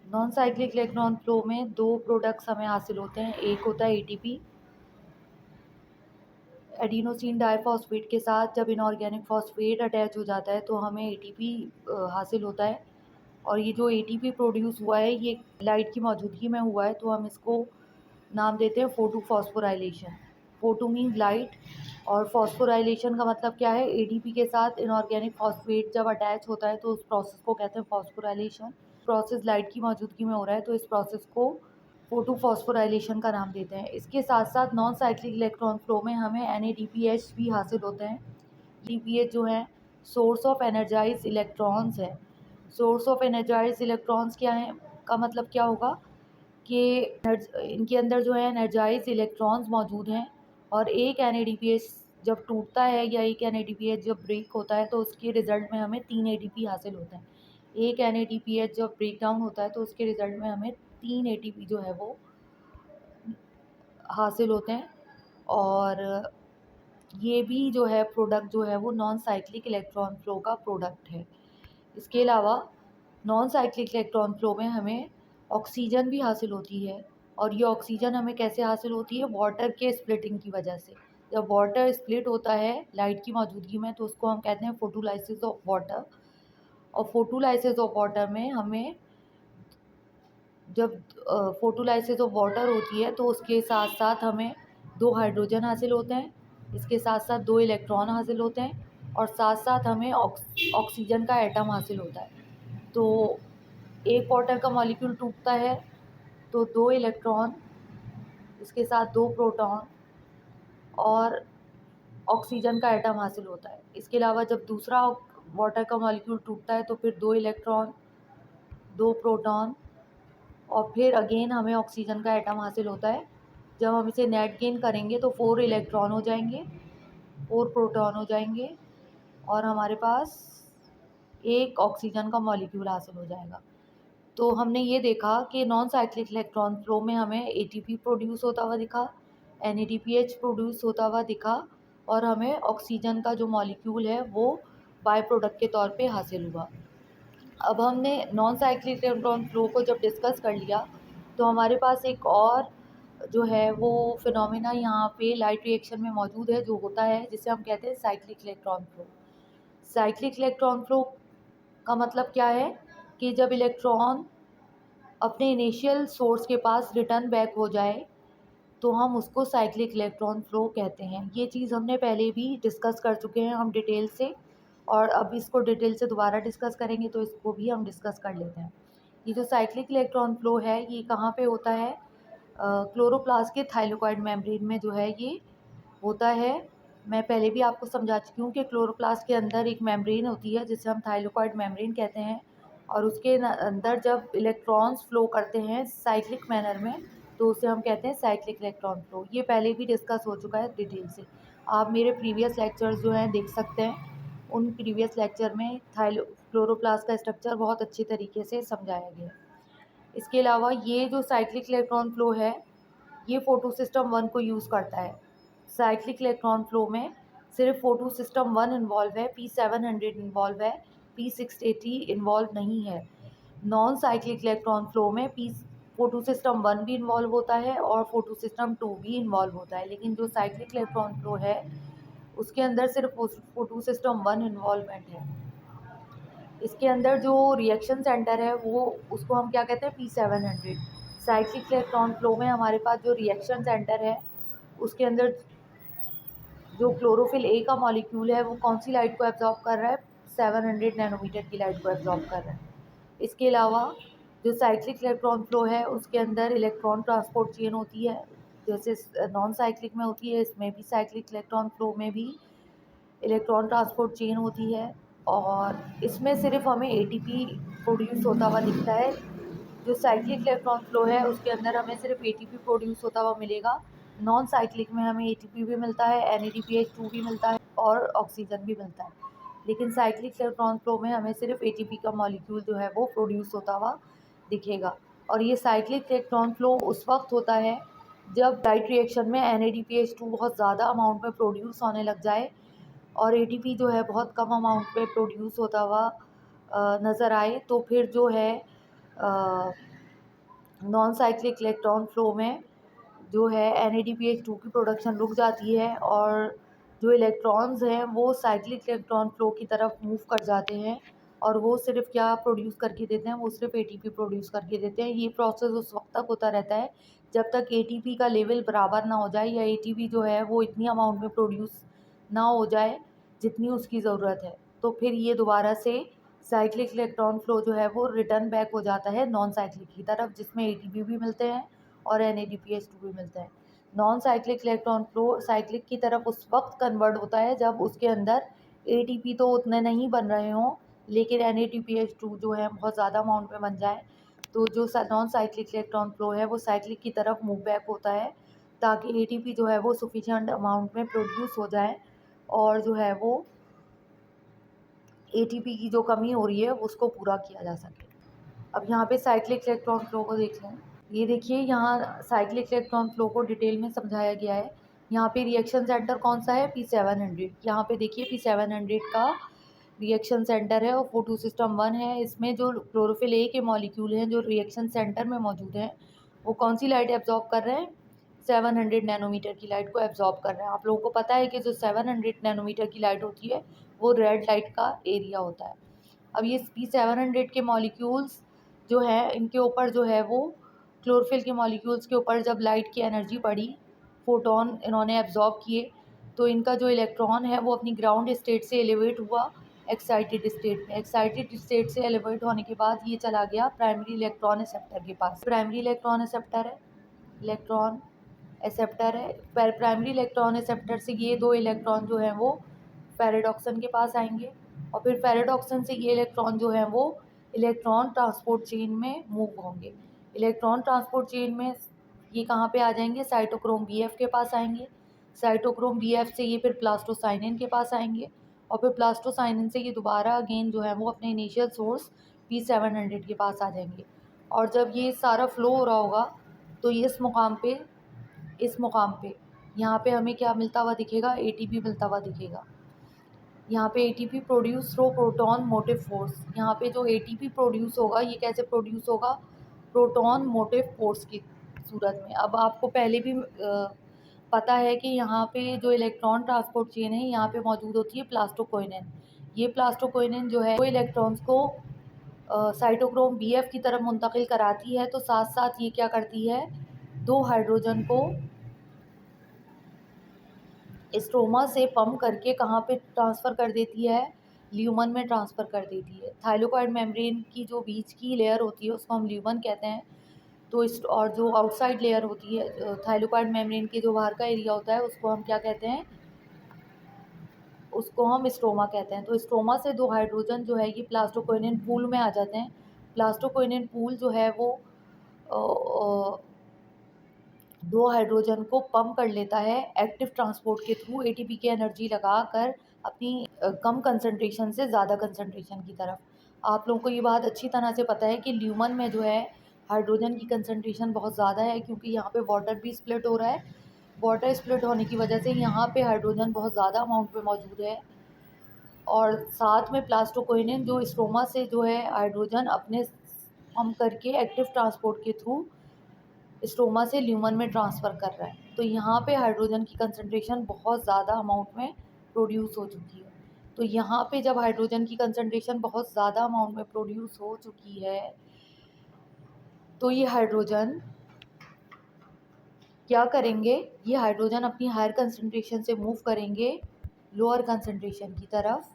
Non cyclic electron flow में दो products हमें हासिल होते हैं। एक होता है एटीपी, एडिनोसिन डाइफॉस्फेट के साथ जब इनऑर्गेनिक फॉस्फेट अटैच हो जाता है तो हमें एटीपी हासिल होता है। और ये जो एटीपी प्रोड्यूस हुआ है ये लाइट की मौजूदगी में हुआ है, तो हम इसको नाम देते हैं photo phosphorylation. Photo mean light और फॉस्फोराइलेशन का मतलब क्या है, एटीपी के साथ इनऑर्गेनिक फॉस्फेट जब अटैच होता है तो उस प्रोसेस को कहते हैं फॉस्फोराइलेशन। प्रोसेस लाइट की मौजूदगी में हो रहा है तो इस प्रोसेस को फोटो फॉस्फोराइलेशन का नाम देते हैं। इसके साथ साथ नॉन साइक्लिक इलेक्ट्रॉन फ्लो में हमें NADPH भी हासिल होते हैं। DPH जो है सोर्स ऑफ एनर्जाइज इलेक्ट्रॉन्स है। सोर्स ऑफ एनर्जाइज इलेक्ट्रॉन्स क्या है का मतलब क्या होगा कि इनके अंदर जो है एनर्जाइज इलेक्ट्रॉन्स मौजूद हैं, और एक NADPH जब टूटता है या एक NADPH जब ब्रेक होता है तो उसके रिज़ल्ट में हमें 3 ATP हासिल होते हैं। एक NADPH जब ब्रेक डाउन होता है तो उसके रिज़ल्ट में हमें 3 ATP जो है वो हासिल होते हैं। और ये भी जो है प्रोडक्ट जो है वो नॉन साइक्लिक इलेक्ट्रॉन फ्लो का प्रोडक्ट है। इसके अलावा नॉन साइक्लिक इलेक्ट्रॉन फ्लो में हमें ऑक्सीजन भी हासिल होती है। और ये ऑक्सीजन हमें कैसे हासिल होती है, वाटर के स्प्लिटिंग की वजह से। जब वाटर स्प्लिट होता है लाइट की मौजूदगी में तो उसको हम कहते हैं फोटोलाइसिस ऑफ वाटर। और फोटोलाइसिस ऑफ वाटर में हमें जब फोटोलाइसिस ऑफ वाटर होती है तो उसके साथ साथ हमें 2 हाइड्रोजन हासिल होते हैं, इसके साथ साथ 2 इलेक्ट्रॉन हासिल होते हैं, और साथ साथ हमें ऑक्सीजन का एटम हासिल होता है। तो एक वाटर का मॉलिक्यूल टूटता है तो 2 इलेक्ट्रॉन, इसके साथ 2 प्रोटॉन और ऑक्सीजन का एटम हासिल होता है। इसके अलावा जब दूसरा वाटर का मॉलिक्यूल टूटता है तो फिर 2 इलेक्ट्रॉन, 2 प्रोटॉन और फिर अगेन हमें ऑक्सीजन का एटम हासिल होता है। जब हम इसे नेट गेन करेंगे तो 4 इलेक्ट्रॉन हो जाएंगे, 4 प्रोटॉन हो जाएंगे, और हमारे पास एक ऑक्सीजन का मॉलिक्यूल हासिल हो जाएगा। तो हमने ये देखा कि नॉन साइक्लिक इलेक्ट्रॉन फ्लो में हमें एटीपी प्रोड्यूस होता हुआ दिखा, NADPH प्रोड्यूस होता हुआ दिखा, और हमें ऑक्सीजन का जो मॉलिक्यूल है वो बाय प्रोडक्ट के तौर पे हासिल हुआ। अब हमने नॉन साइक्लिक इलेक्ट्रॉन फ्लो को जब डिस्कस कर लिया तो हमारे पास एक और जो है वो फिनोमेना यहाँ पे लाइट रिएक्शन में मौजूद है, जो होता है जिसे हम कहते हैं cyclic electron flow. Cyclic electron flow का मतलब क्या है कि जब इलेक्ट्रॉन अपने इनिशियल सोर्स के पास रिटर्न बैक हो जाए तो हम उसको साइक्लिक इलेक्ट्रॉन फ्लो कहते हैं। ये चीज़ हमने पहले भी डिस्कस कर चुके हैं हम डिटेल से, और अब इसको डिटेल से दोबारा डिस्कस करेंगे तो इसको भी हम डिस्कस कर लेते हैं। ये जो साइक्लिक इलेक्ट्रॉन फ्लो है ये कहाँ पे होता है, क्लोरोप्लास्ट के थाइलाकोइड मेम्ब्रेन में जो है ये होता है। मैं पहले भी आपको समझा चुकी हूँ कि क्लोरोप्लास्ट के अंदर एक मेम्ब्रेन होती है जिसे हम थाइलाकोइड मेम्ब्रेन कहते हैं, और उसके अंदर जब इलेक्ट्रॉन्स फ्लो करते हैं साइक्लिक मैनर में तो उसे हम कहते हैं साइक्लिक इलेक्ट्रॉन फ्लो। ये पहले भी डिस्कस हो चुका है डिटेल से, आप मेरे प्रीवियस लेक्चर्स जो हैं देख सकते हैं। उन प्रीवियस लेक्चर में क्लोरोप्लास्ट का स्ट्रक्चर बहुत अच्छी तरीके से समझाया गया है। इसके अलावा ये जो साइक्लिक इलेक्ट्रॉन फ्लो है ये फोटो सिस्टम 1 को यूज़ करता है। साइक्लिक इलेक्ट्रॉन फ्लो में सिर्फ फोटो सिस्टम 1 इन्वॉल्व है, P700 इन्वॉल्व है, P680 इन्वॉल्व नहीं है। नॉन साइक्लिक इलेक्ट्रॉन फ्लो में फोटो सिस्टम 1 भी इन्वॉल्व होता है और फोटो सिस्टम 2 भी इन्वॉल्व होता है, लेकिन जो साइक्लिक इलेक्ट्रॉन फ्लो है उसके अंदर सिर्फ फोटो सिस्टम 1 इन्वॉल्वमेंट है। इसके अंदर जो रिएक्शन सेंटर है वो उसको हम क्या कहते हैं, P700। साइक्लिक इलेक्ट्रॉन फ्लो में हमारे पास जो रिएक्शन सेंटर है उसके अंदर जो क्लोरोफिल ए का मॉलिक्यूल है वो कौन सी लाइट को एब्जॉर्ब कर रहा है, 700 नैनोमीटर की लाइट को एब्जॉर्ब कर रहा है। इसके अलावा जो साइक्लिक इलेक्ट्रॉन फ्लो है उसके अंदर इलेक्ट्रॉन ट्रांसपोर्ट चेन होती है, जैसे नॉन साइक्लिक में होती है, इसमें भी साइक्लिक इलेक्ट्रॉन फ्लो में भी इलेक्ट्रॉन ट्रांसपोर्ट चेन होती है। और इसमें सिर्फ हमें एटीपी प्रोड्यूस होता हुआ दिखता है। जो साइक्लिक इलेक्ट्रॉन फ्लो है उसके अंदर हमें सिर्फ एटीपी प्रोड्यूस होता हुआ मिलेगा। नॉन साइक्लिक में हमें एटीपी भी मिलता है, NADPH2 भी मिलता है और ऑक्सीजन भी मिलता है, लेकिन साइक्लिक इलेक्ट्रॉन फ्लो में हमें सिर्फ एटीपी का मॉलिक्यूल जो है वो प्रोड्यूस होता हुआ दिखेगा। और ये साइक्लिक इलेक्ट्रॉन फ्लो उस वक्त होता है जब लाइट रिएक्शन में NADPH2 बहुत ज़्यादा अमाउंट में प्रोड्यूस होने लग जाए और एटीपी जो है बहुत कम अमाउंट पे प्रोड्यूस होता हुआ नज़र आए, तो फिर जो है नॉन साइक्लिक इलेक्ट्रॉन फ्लो में जो है NADPH2 की प्रोडक्शन रुक जाती है और जो इलेक्ट्रॉन्स हैं वो साइक्लिक इलेक्ट्रॉन फ्लो की तरफ मूव कर जाते हैं और वो सिर्फ क्या प्रोड्यूस करके देते हैं, वो सिर्फ ATP प्रोड्यूस करके देते हैं। ये प्रोसेस उस वक्त तक होता रहता है जब तक ATP का लेवल बराबर ना हो जाए या ATP जो है वो इतनी अमाउंट में प्रोड्यूस ना हो जाए जितनी उसकी ज़रूरत है। तो फिर ये दोबारा से साइक्लिक इलेक्ट्रॉन फ्लो जो है वो रिटर्न बैक हो जाता है नॉन साइक्लिक की तरफ, जिसमें ATP भी मिलते हैं और NADPH2 भी मिलता है। Non cyclic electron flow cyclic की तरफ उस वक्त कन्वर्ट होता है जब उसके अंदर ATP तो उतने नहीं बन रहे हों, लेकिन NADPH2 जो है बहुत ज़्यादा अमाउंट में बन जाए। तो जो नॉन साइक्लिक इलेक्ट्रॉन फ्लो है वो साइक्लिक की तरफ मूव बैक होता है ताकि ATP जो है वो सफिशिएंट अमाउंट में प्रोड्यूस हो जाए और जो है वो ATP की जो कमी हो रही है उसको पूरा किया जा सके। अब यहाँ पे साइक्लिक इलेक्ट्रॉन फ्लो को देख लें। ये देखिए यहाँ साइक्लिक इलेक्ट्रॉन फ्लो को डिटेल में समझाया गया है। यहाँ पे रिएक्शन सेंटर कौन सा है, P700। यहाँ पे देखिए P700 का रिएक्शन सेंटर है और फोटो सिस्टम 1 है। इसमें जो क्लोरोफिल ए के मॉलिक्यूल हैं जो रिएक्शन सेंटर में मौजूद हैं वो कौन सी लाइट एब्जॉर्ब कर रहे हैं, 700 नैनोमीटर की लाइट को एब्जॉर्ब कर रहे हैं। आप लोगों को पता है कि जो 700 नैनोमीटर की लाइट होती है वो रेड लाइट का एरिया होता है। अब ये P700 के मॉलिक्यूल्स जो है इनके ऊपर जो है वो क्लोरोफिल के मॉलिक्यूल्स के ऊपर जब लाइट की एनर्जी पड़ी, फोटोन इन्होंने एब्जॉर्ब किए, तो इनका जो इलेक्ट्रॉन है वो अपनी ग्राउंड स्टेट से एलिवेट हुआ एक्साइटेड स्टेट में। एक्साइटेड स्टेट से एलिवेट होने के बाद ये चला गया प्राइमरी इलेक्ट्रॉन एक्सेप्टर के पास। प्राइमरी इलेक्ट्रॉन एक्सेप्टर है, इलेक्ट्रॉन एक्सेप्टर है। प्राइमरी इलेक्ट्रॉन एक्सेप्टर से ये दो इलेक्ट्रॉन जो हैं वो फेरेडॉक्सन के पास आएंगे और फिर फेरेडॉक्सन से ये इलेक्ट्रॉन जो हैं वो इलेक्ट्रॉन ट्रांसपोर्ट चेन में मूव होंगे। इलेक्ट्रॉन ट्रांसपोर्ट चेन में ये कहाँ पे आ जाएंगे, साइटोक्रोम BF के पास आएंगे। साइटोक्रोम BF से ये फिर प्लास्टोसाइनिन के पास आएंगे और फिर प्लास्टोसाइनिन से ये दोबारा अगेन जो है वो अपने इनिशियल सोर्स P700 के पास आ जाएंगे। और जब ये सारा फ्लो हो रहा होगा तो ये इस मुकाम पे यहाँ पे हमें क्या मिलता हुआ दिखेगा, ATP मिलता हुआ दिखेगा। यहाँ पे ATP produce through proton motive force. यहाँ पे जो ATP प्रोड्यूस होगा ये कैसे प्रोड्यूस होगा, प्रोटॉन मोटिव फोर्स की सूरत में। अब आपको पहले भी पता है कि यहाँ पे जो इलेक्ट्रॉन ट्रांसपोर्ट चेन है यहाँ पे मौजूद होती है प्लास्टोक्विनिन। ये प्लास्टोक्विनिन जो है वो इलेक्ट्रॉन्स को साइटोक्रोम BF की तरफ मुंतकिल कराती है, तो साथ साथ ये क्या करती है, दो हाइड्रोजन को स्ट्रोमा से पंप करके कहाँ पे ट्रांसफ़र कर देती है, ल्यूमन में ट्रांसफ़र कर देती है। थाइलोकॉइड मेम्ब्रेन की जो बीच की लेयर होती है उसको हम ल्यूमन कहते हैं। तो इस और जो आउटसाइड लेयर होती है थाइलोकॉइड मेम्ब्रेन के जो बाहर का एरिया होता है उसको हम क्या कहते हैं, उसको हम स्ट्रोमा कहते हैं। तो स्ट्रोमा से दो हाइड्रोजन जो है ये प्लास्टोक्विनिन पूल में आ जाते हैं। प्लास्टोक्विनिन पूल जो है वो दो हाइड्रोजन को पंप कर लेता है एक्टिव ट्रांसपोर्ट के थ्रू ATP की एनर्जी लगाकर अपनी कम कंसंट्रेशन से ज़्यादा कंसंट्रेशन की तरफ। आप लोगों को ये बात अच्छी तरह से पता है कि ल्यूमन में जो है हाइड्रोजन की कंसंट्रेशन बहुत ज़्यादा है क्योंकि यहाँ पे वाटर भी स्प्लिट हो रहा है। वाटर स्प्लिट होने की वजह से यहाँ पे हाइड्रोजन बहुत ज़्यादा अमाउंट में मौजूद है और साथ में प्लास्टोक्विनिन जो स्ट्रोमा से जो है हाइड्रोजन अपने पंप करके एक्टिव ट्रांसपोर्ट के थ्रू स्ट्रोमा से ल्यूमन में ट्रांसफ़र कर रहा है। तो यहाँ पे हाइड्रोजन की कंसंट्रेशन बहुत ज़्यादा अमाउंट में प्रोड्यूस हो चुकी है। तो यहाँ पे जब हाइड्रोजन की कंसंट्रेशन बहुत ज़्यादा अमाउंट में प्रोड्यूस हो चुकी है तो ये हाइड्रोजन क्या करेंगे, ये हाइड्रोजन अपनी हायर कंसंट्रेशन से मूव करेंगे लोअर कंसंट्रेशन की तरफ।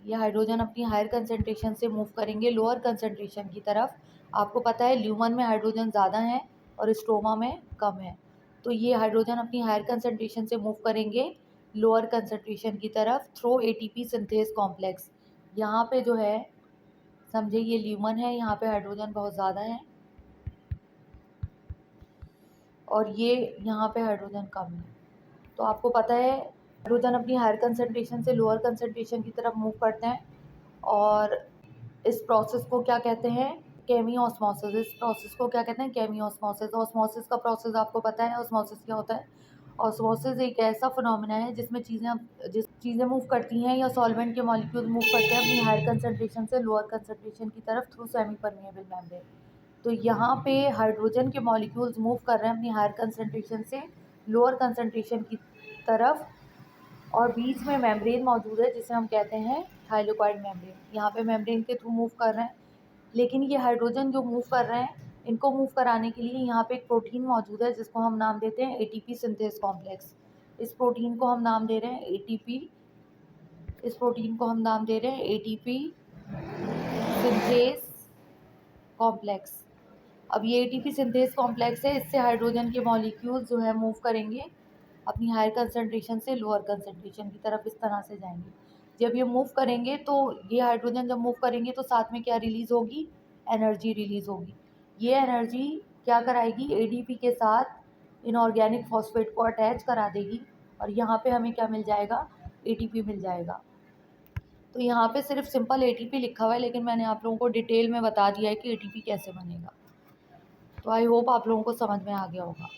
ये हाइड्रोजन अपनी हायर कंसंट्रेशन से मूव करेंगे लोअर कंसंट्रेशन की तरफ। आपको पता है ल्यूमन में हाइड्रोजन ज़्यादा है और स्ट्रोमा में कम है। तो ये हाइड्रोजन अपनी हायर कंसंट्रेशन से मूव करेंगे लोअर कंसंट्रेशन की तरफ थ्रू ATP सिंथेस कॉम्प्लेक्स। यहाँ पे जो है समझे ये ल्यूमन है, यहाँ पे हाइड्रोजन बहुत ज़्यादा है और ये यहाँ पे हाइड्रोजन कम है। तो आपको पता है हाइड्रोजन अपनी हायर कंसंट्रेशन से लोअर कंसंट्रेशन की तरफ मूव करते हैं और इस प्रोसेस को क्या कहते हैं, केमियोस्मोसिस। इस प्रोसेस को क्या कहते हैं, केमियोस्मोसिस। ऑस्मोसिस का प्रोसेस आपको पता है, ऑस्मोसिस क्या होता है। ऑस्मोसिस एक ऐसा फिनोमेना है जिसमें चीज़ें मूव करती हैं या सॉल्वेंट के मॉलिक्यूल मूव करते हैं अपनी हायर कंसंट्रेशन से लोअर कंसंट्रेशन की तरफ थ्रू सेमी परमिएबल मेम्ब्रेन। तो यहाँ पे हाइड्रोजन के मॉलिक्यूल्स मूव कर रहे हैं अपनी हायर कंसंट्रेशन से लोअर कंसंट्रेशन की तरफ, और बीच में मेम्ब्रेन मौजूद है जिसे हम कहते हैं थाइलाकोइड मेम्ब्रेन। यहाँ पे मेम्ब्रेन के थ्रू मूव कर रहे हैं, लेकिन ये हाइड्रोजन जो मूव कर रहे हैं, इनको मूव कराने के लिए यहाँ पे एक प्रोटीन मौजूद है जिसको हम नाम देते हैं एटीपी सिंथेस कॉम्प्लेक्स। इस प्रोटीन को हम नाम दे रहे हैं एटीपी इस प्रोटीन को हम नाम दे रहे हैं एटीपी सिंथेस कॉम्प्लेक्स। अब ये एटीपी सिंथेस कॉम्प्लेक्स है, इससे हाइड्रोजन के मॉलिक्यूल्स जो है मूव करेंगे अपनी हायर कंसंट्रेशन से लोअर कंसंट्रेशन की तरफ, इस तरह से जाएंगे। जब ये मूव करेंगे तो ये हाइड्रोजन जब मूव करेंगे तो साथ में क्या रिलीज होगी, एनर्जी रिलीज होगी। ये एनर्जी क्या कराएगी, एडीपी के साथ इनऑर्गेनिक फॉस्फेट को अटैच करा देगी, और यहाँ पे हमें क्या मिल जाएगा, एटीपी मिल जाएगा। तो यहाँ पे सिर्फ सिंपल एटीपी लिखा हुआ है, लेकिन मैंने आप लोगों को डिटेल में बता दिया है कि एटीपी कैसे बनेगा। तो आई होप आप लोगों को समझ में आ गया होगा।